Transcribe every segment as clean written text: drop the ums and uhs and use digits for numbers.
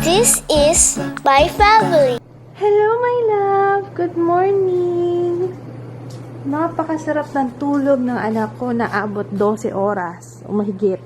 This is my family. Hello, my love! Good morning! Napakasarap ng tulog ng anak ko na abot 12 oras o mahigit.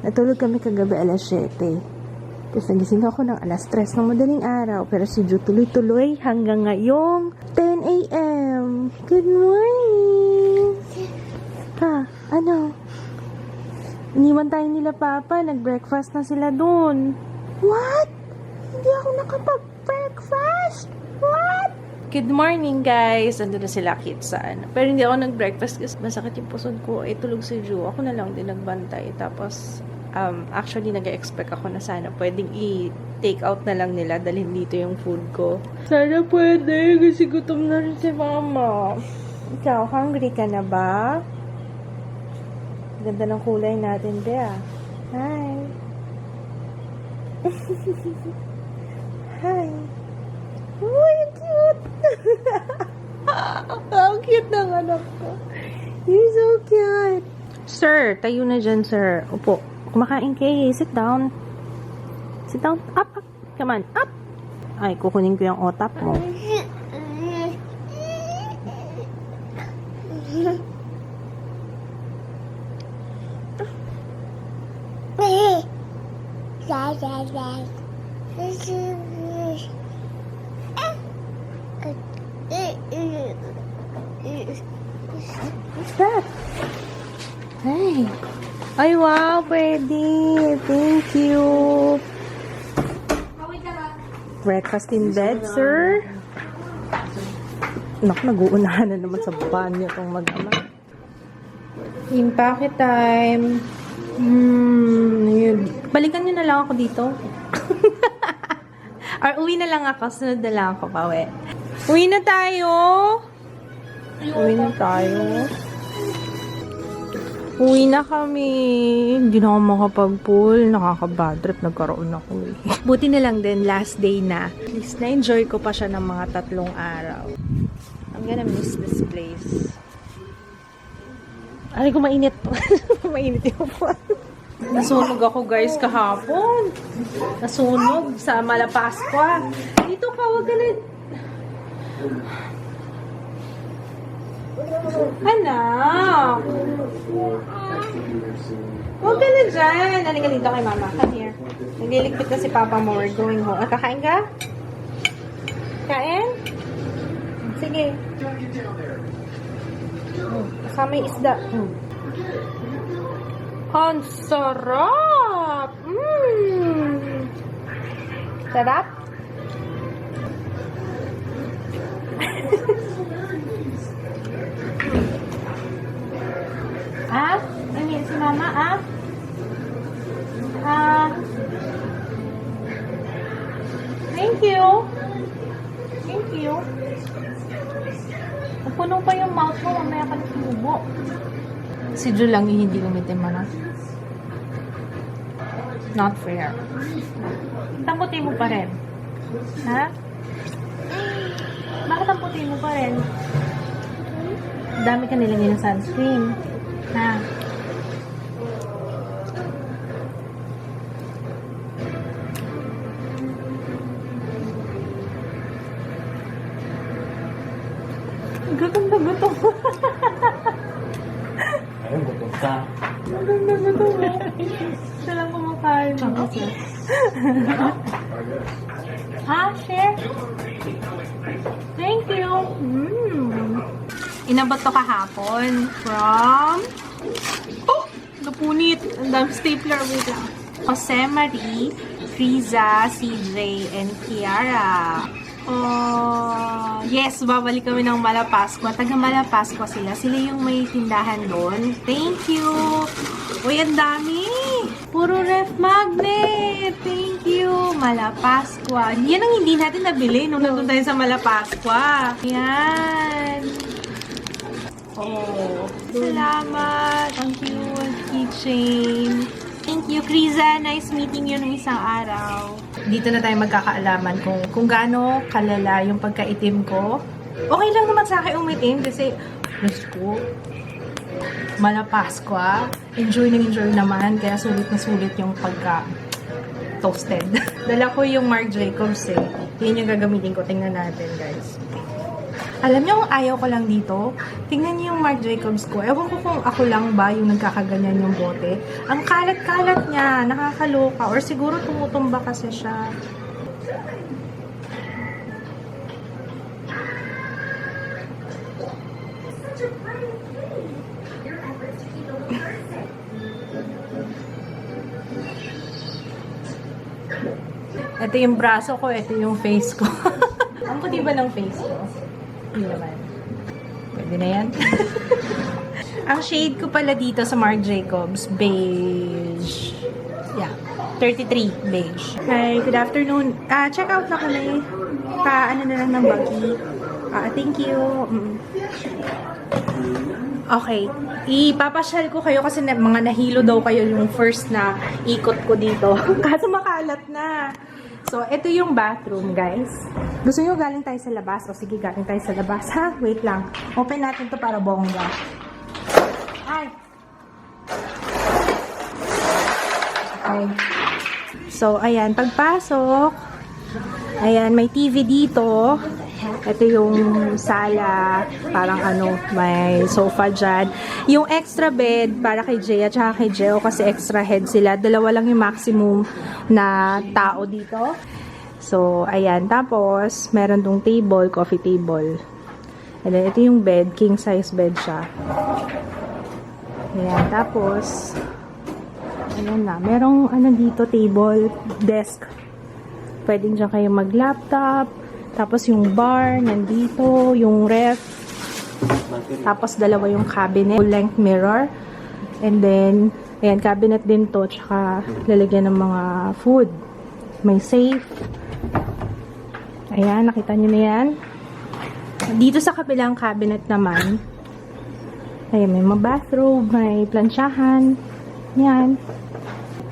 Natulog kami kagabi alas 7. Tapos nagising ako ng alas 3 ng madaling araw. Pero si Ju tuloy-tuloy hanggang ngayong 10 a.m. Good morning! Ha? Ano? Iniwan tayo nila papa. Nag-breakfast na sila dun. What? Hindi ako nakapag-breakfast? What? Good morning, guys. Ando na sila kids sa ano. Pero hindi ako nag-breakfast kasi masakit yung pusod ko. Tulog si Ju. Ako na lang din nagbantay. Tapos, actually, nag-expect ako na sana pwedeng i-take out na lang nila. Dalhin dito yung food ko. Sana pwede. Kasi gutom na rin si mama. Ikaw, hungry ka na ba? Ganda ng kulay natin, Bea. Hi. Hi. Oh, you're cute. Ang cute ng anak ko. You're so cute. Sir, tayo na dyan, sir. Upo. Kumakain kayo. Sit down. Sit down. Up, up. Come on, up. Ay, kukunin ko yung otap mo. What's that? Hey. Ay, wow, pwede. Thank you. Breakfast in bed, sir. Naku, nag-uunahan na naman sa banyo itong mag-ama. Yung packet time. Yun. Balikan nyo na lang ako dito. Or uwi na lang ako. Sunod na lang ako, pawe. Uwi na tayo. Uwi na tayo. Uwi na kami. Hindi na ako makapag-pool. Nakaka-bad trip. Nagkaroon ako. Buti na lang din, last day na. At least na-enjoy ko pa siya ng mga 3 araw. I'm gonna miss this place. Ay, ko mainit. Mainit yung po. Nasunog ako, guys, kahapon. Nasunog sa Malapascua. Dito ka, wag ka na. Anak! Huwag ka na dyan. Halika dito kay mama. Come here. Nagliligpit na si papa mo. We're going home. Kakain ka? Kain? Sige. Kasama yung isda. Ang sarap! Sarap? Ah? Ano si mama, ah? Thank you. Thank you. Puno pa yung mouth mo, mamaya ka na sumubo. Si Ju lang yung hindi umitim, ano? Not fair. Tamputin mo pa rin. Ha? Bakit tamputin mo pa rin? Dami ka nilagay ng sunscreen. Ha? Gutom na gutom. Ayun, gutom ka. Gutom na gutom. Siya lang kumakain. Ha? Share? Thank you. Inabot to kahapon from... Oh! Napunit. Ang dami stapler. Wait lang. Jose Marie, Friza, CJ, and Kiara. Oh, yes, babalik kami ng Malapascua. Taga Malapascua sila. Sila yung may tindahan doon. Thank you. Uy, ang dami. Puro ref magnet. Thank you. Malapascua. Yan ang hindi natin nabili nung nandun tayo sa Malapascua. Yan. Oh, salamat. Ang cute keychain. Thank you, Kriza. Nice meeting you ng isang araw. Dito na tayo magkakaalaman kung gaano kalala yung pagkaitim ko. Okay lang naman sa akin umitim kasi, Diyos ko, Malapascua. Enjoy naman. Kaya sulit na sulit yung toasted. Dala ko yung Marc Jacobs eh. Yun yung gagamitin ko. Tingnan natin, guys. Alam niyo kung ayaw ko lang dito? Tingnan niyo yung Marc Jacobs ko. Ewan ko kung ako lang ba yung nagkakaganyan yung bote. Ang kalat-kalat niya. Nakakaloka. Or siguro tumutumba kasi siya. Ito yung braso ko, ito yung face ko. Ang puti ba ng face ko? Hindi naman. Pwede na yan. Ang shade ko pala dito sa Marc Jacobs, beige. Yeah, 33 beige. Hi, good afternoon. Check out na kami. Ano na lang ng buggy. Thank you. Okay. Ipapasyal ko kayo kasi mga nahilo daw kayo yung first na ikot ko dito. Kaso makalat na. So, ito yung bathroom, guys. Gusto nyo galing tayo sa labas? O sige, galing tayo sa labas. Ha? Wait lang. Open natin to para bongga. Ay! Okay. So, ayan. Pagpasok, ayan, may TV dito. Ito yung sala, parang may sofa dyan. Yung extra bed para kay Jay at saka kay Jeo kasi extra head sila. Dalawa lang yung maximum na tao dito. So, ayan. Tapos, meron tong table, coffee table. And then, ito yung bed, king size bed siya. Ayan. Tapos, ayan na. Merong dito, table, desk. Pwedeng dyan kayo mag-laptop. Tapos yung bar, nandito, yung ref. Tapos dalawa yung cabinet, full-length mirror. And then, ayan, cabinet din to, tsaka lalagyan ng mga food. May safe. Ayan, nakita nyo na yan. Dito sa kabilang cabinet naman, ayan, may mga bathrobe, may plansyahan. Yan.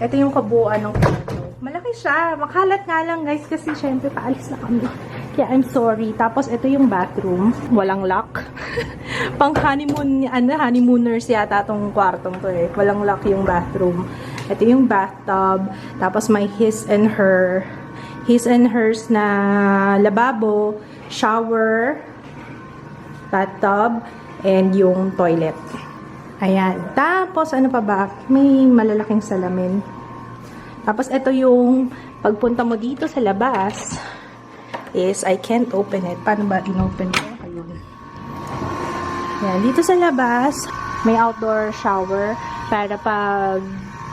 Ito yung kabuuan ng kwarto. Malaki siya. Makalat nga lang, guys, kasi syempre paalis na kami. Kaya I'm sorry. Tapos ito yung bathroom. Walang lock. Pang honeymoon, honeymooners yata tong kwartong to eh. Walang lock yung bathroom. Ito yung bathtub. Tapos may his and hers na lababo, shower, bathtub, and yung toilet. Ayan. Tapos ano pa ba? May malalaking salamin. Tapos ito yung pagpunta mo dito sa labas is I can't open it. Paano ba in-open ko? Ayun. Yan. Dito sa labas, may outdoor shower para pag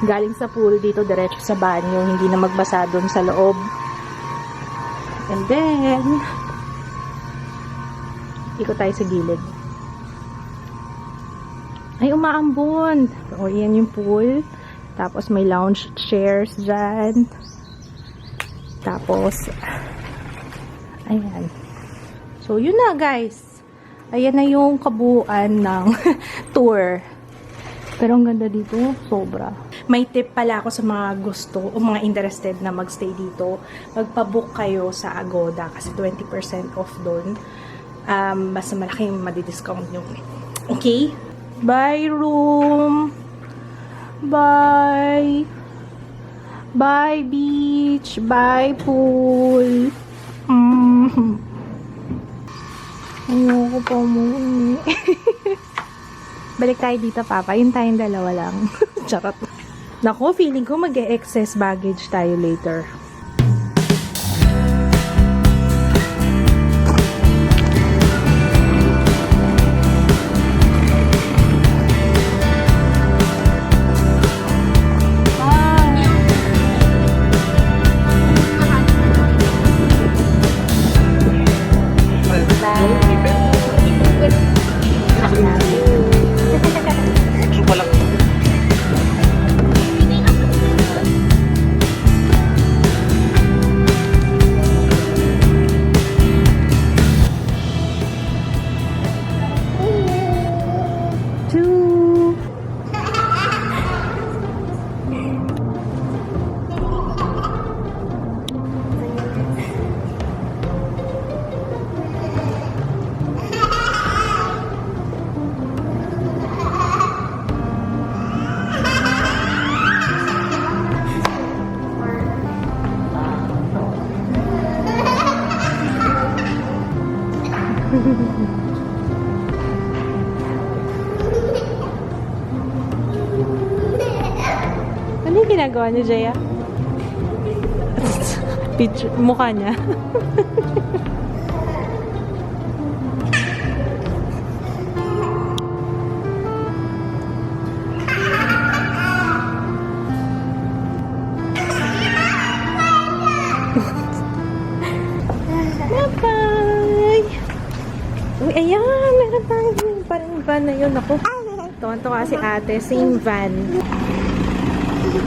galing sa pool dito diretso sa banyo, hindi na magbasa doon sa loob. And then, ikot tayo sa gilid. Ay, umaambon. O, yan yung pool. Tapos may lounge chairs dyan. Tapos, ayan. So, yun na guys. Ayan na yung kabuuan ng tour. Pero ang ganda dito, sobra. May tip pala ako sa mga gusto o mga interested na magstay dito. Magpabook kayo sa Agoda kasi 20% off doon. Basta malaking madidiscount nyo. Okay? Bye room! Bye! Bye beach! Bye pool! Ayoko pa umuwi. Balik tayo dito, Papa. Yun tayong dalawa lang. Charot. Naku, feeling ko mag-excess baggage tayo later. ginagawa niya, Jaya? Picture, mukha niya. Bye-bye! Uy, ayan! Meron tayong van na yun. Ako, tuwan-tuwa si ate. Same van.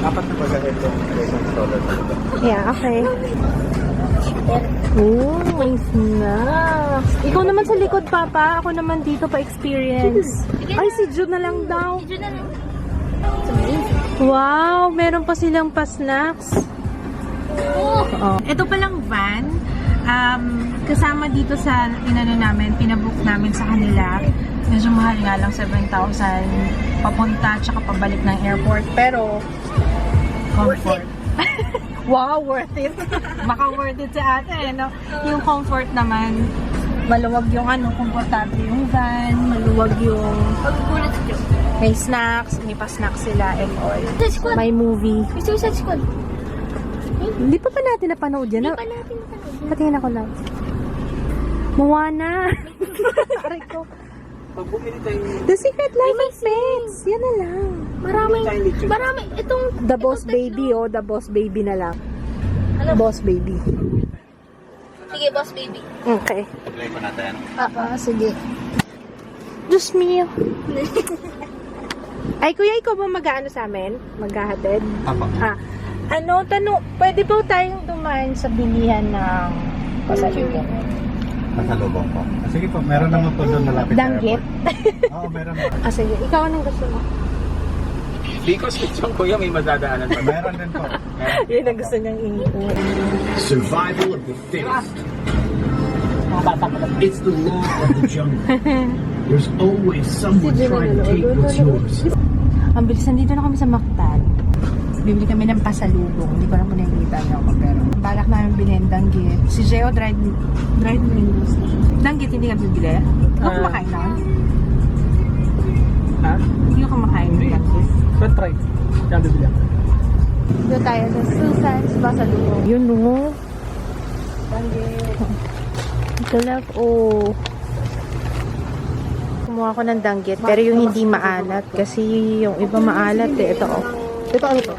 Apat na pagka ito. Yeah, okay. Oh, may snacks. Ikaw naman sa likod, Papa. Ako naman dito pa experience. Ay, si Jude na lang daw. Wow, meron pa silang pa-snacks. Oh. Ito palang van. Kasama dito sa inano namin, pinabook namin sa kanila. Medyo mahal nga lang, 7,000 papunta tsaka pabalik ng airport. Pero, comfort. Wow, worth it. Baka worth it sa ate, no? Yung comfort naman, maluwag yung komportable yung van, maluwag yung may snacks, may pa-snacks sila and all. May movie. Suicide Squad. Hindi pa natin napanood yan. Hindi pa natin napanood. Patingin ako lang. Moana. Aray ko. Pag bumili tayo, The Secret Life of Pets. Yan na lang. Marami. Itong... The Boss Baby, oh. The Boss Baby na lang. Boss Baby. Sige, boss baby. Okay. play pa natin. Sige. Diyos mio. Ay, kuya, ikaw ba mag-ano sa amin? Maghahatid? Apa. Tanong, pwede ba tayong dumaan sa bilihan ng pasalubong? Pasalubong po. Sige po, meron naman po doon malapit Danggit? Oo, meron naman. Sige. Ikaw anong gusto mo? Because yung kuya may madadaanan pa. Meron din po. Yun ang gusto niyang iuwi. Survival of the fittest. It's the law of the jungle. There's always someone trying to take what's yours. Ang bilis, nandito na kami sa Mactan. Bibili kami ng pasalubong. Hindi ko lang kung nakikita niyo ako, pero balak namin bilhin danggit. Si Geo, dried mangoes. Danggit, hindi ka bibili? Hindi ko kumakain na. Ha? Hindi ko kumakain ng danggit. So try. Kaya bibili ako. Doon tayo sa Susan's pasalubong. Yun, no? Danggit. Ito lang, Kumuha ko ng danggit, pero yung hindi maalat. Kasi yung iba maalat eh. Ito, Ito ano to?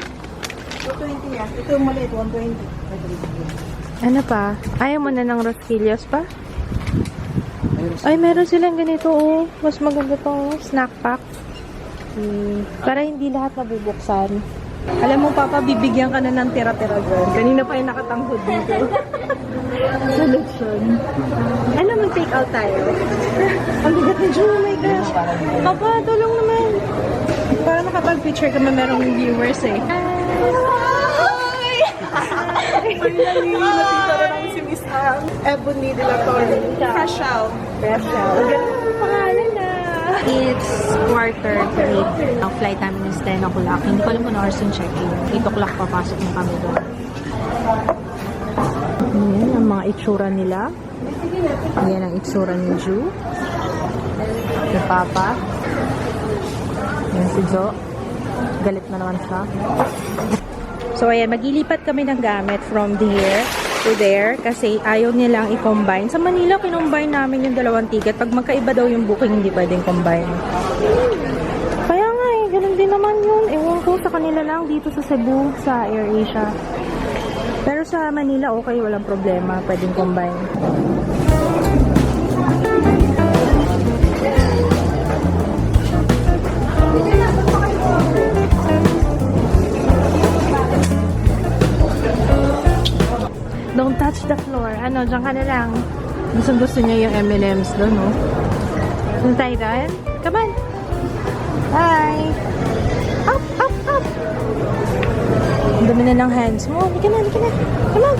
220 yan. Ito yung maliit, 120. Ano pa? Ayaw mo na ng Rosquillas pa? Ay, meron silang ganito, Mas maganda tong snack pack. Para hindi lahat mabubuksan. Alam mo, Papa, bibigyan ka na ng tira-tira dyan. Kanina pa yung nakatanghod dito. Selection. Ano, mag-take out tayo? Ang bigat ni Joe, oh my gosh. Papa, tulong naman. Para makapag-picture kami, merong viewers eh. Finally, nakita na namin si Miss Ebony de la Torre. Fresh out. Fresh out. Ang ganda ng pangalan na. It's 4:30. Ang flight namin is 10 o'clock. Hindi ko alam kung oras yung check-in. 8 o'clock papasok na kami doon. Ayan ang mga itsura nila. Ayan ang itsura ni Ju. Si Papa. Ayan si Jo. Galit na naman siya. So, ayan, maglilipat kami ng gamit from here to there kasi ayaw nilang i-combine. Sa Manila, kinombine namin yung dalawang ticket. Pag magkaiba daw yung booking, hindi pwedeng combine. Kaya nga ganun din naman yun. Ewan ko, sa kanila lang dito sa Cebu, sa AirAsia. Pero sa Manila, okay, walang problema. Pwedeng combine. Don't touch the floor. Ano, dyan ka na lang. Gusto niya yung M&M's doon, no? Doon tayo doon? Come on! Bye! Up, up, up! Ang dami na ng hands mo. Halika na, halika na. Come on!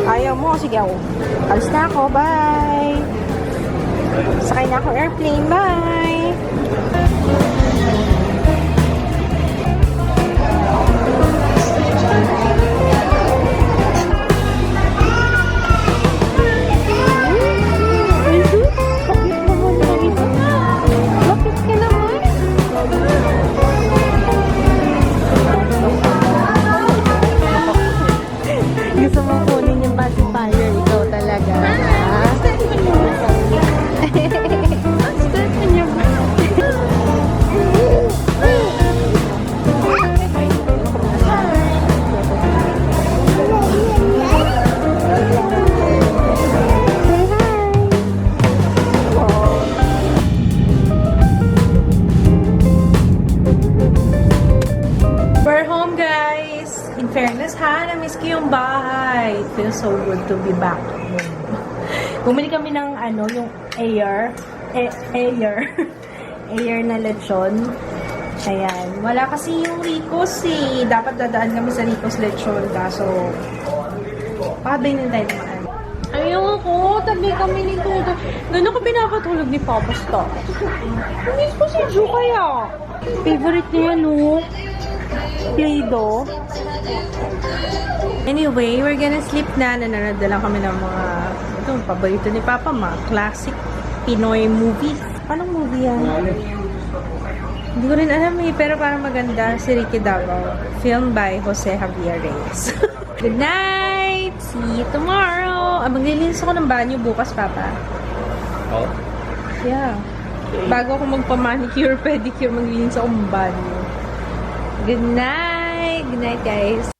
Ayaw mo. Sige ako. Alis na ako. Bye! Sakay na ako airplane. Bye! Gusto mo kunin yung pacifier, ikaw talaga. We're home, guys! In fairness, ha? Na-miss ko yung bahay. It feels so good to be back home. Bumili kami ng, yung air na lechon. Ayan. Wala kasi yung Ricos, eh. Dapat dadaan kami sa Ricos lechon. Kaso, pakabay na tayo naman. Ayoko, tabi kami ni Tuto. Gano'n ko pinakatulog ni Papa Star. Miss ko si Ju kaya. Favorite niya, no? Play-Doh. Anyway, we're gonna sleep na. Nanonood na lang kami ng mga paborito ni Papa, mga classic Pinoy movies. Anong movie yan? Hindi ko rin alam eh, pero parang maganda. Si Ricky Davao. Filmed by Jose Javier Reyes. Good night! See you tomorrow! Maglilinis ako ng banyo bukas, Papa. Oh? Yeah. Bago ako magpa-manicure, pedicure, maglilinis ako ng banyo. Good night! Good night, guys!